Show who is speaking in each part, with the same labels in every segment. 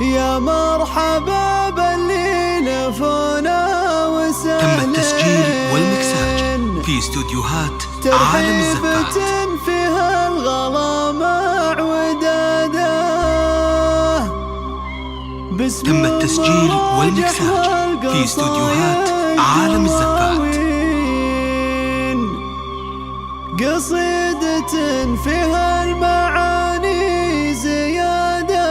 Speaker 1: يا مرحبا باللي لفونا وسهلين.
Speaker 2: تم التسجيل والمكساج في استوديوهات عالم الزفات.
Speaker 1: ترحيبة فيها الغلا مع وداده.
Speaker 2: تم التسجيل والمكساج في استوديوهات عالم الزفات.
Speaker 1: قصيدة فيها المعاني زيادة.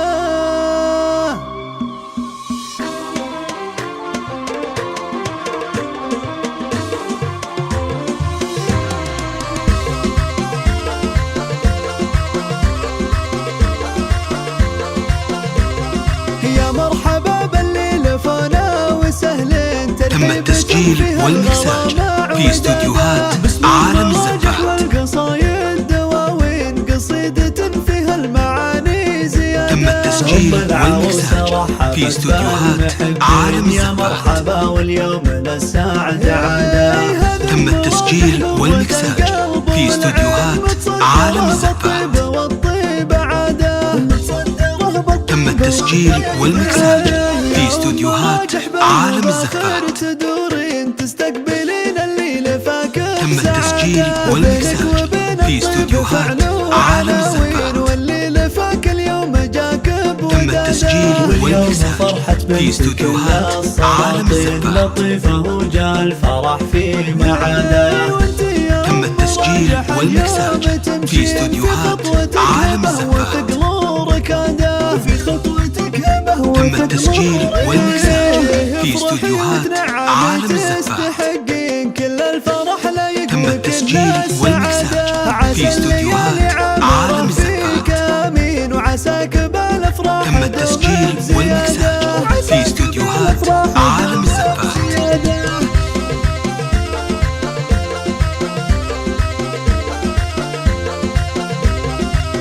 Speaker 1: يا مرحبا باللي لفونا وسهلين.
Speaker 2: تم التسجيل والمكساج في استوديوهات عالم الزفات.
Speaker 1: والقصايد دواوين قصيدة فيها المعاني زيادة.
Speaker 2: تم التسجيل والمكساج في استوديوهات عالم
Speaker 1: يا
Speaker 2: الزفات.
Speaker 1: مرحبا واليوم للسعد عادة.
Speaker 2: تم التسجيل والمكساج في استوديوهات عالم الزفات.
Speaker 1: والطيب عادة.
Speaker 2: تم التسجيل والمكساج في استوديوهات عالم الزفات.
Speaker 1: تدورين تستقبلين الليل فاكر.
Speaker 2: تم التسجيل والمكساج في استوديوهات عالم الزفات.
Speaker 1: والليل فاك اليوم جاك بوداده.
Speaker 2: تم التسجيل والمكساج في استوديوهات عالم الزفات.
Speaker 1: لطيفة وجاء الفرح في معاده.
Speaker 2: تم التسجيل والمكساج في استوديوهات عالم الزفات. تم التسجيل والمكساج في استوديوهات عالم الزفات. تم التسجيل والمكساج في استوديوهات عالم الزفات. تم التسجيل والمكساج في استوديوهات عالم الزفات.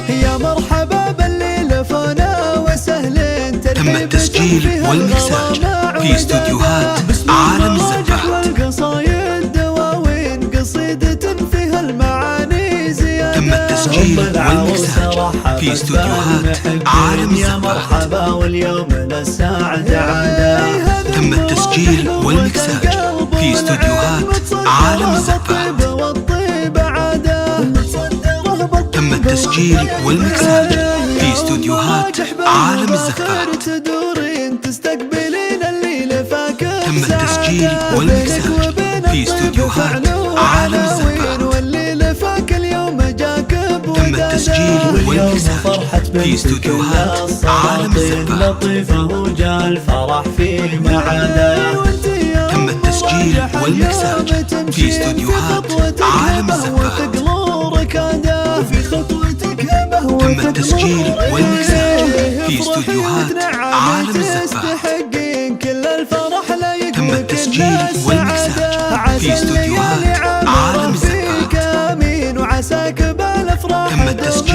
Speaker 1: يا مرحبا باللي لفونا وسهلين.
Speaker 2: تم التسجيل والمكساج في استوديوهات عالم الزفات.
Speaker 1: والقصايد دواوين قصيدة فيها المعاني زيادة.
Speaker 2: تم التسجيل والمكساج في استوديوهات عالم
Speaker 1: يا
Speaker 2: الزفات.
Speaker 1: مرحبا واليوم للسعد عادة.
Speaker 2: تم التسجيل والمكساج في استوديوهات عالم الزفات.
Speaker 1: والطيب عادة.
Speaker 2: تم التسجيل والمكساج في استوديوهات عالم الزفات.
Speaker 1: تدورين تستقبلين الليل فاكر.
Speaker 2: تم التسجيل والمكساج في استوديوهات عالم الزفات.
Speaker 1: والليل فاك اليوم جاك بوداده.
Speaker 2: تم التسجيل والمكساج في استوديوهات عالم الزفات.
Speaker 1: لطيفة وجاء الفرح في معاده.
Speaker 2: تم التسجيل والمكساج في استوديوهات عالم الزفات. تم التسجيل والمكساج في استوديوهات عالم الزفات. تم التسجيل والمكساج في استوديوهات عالم الزفات. تم التسجيل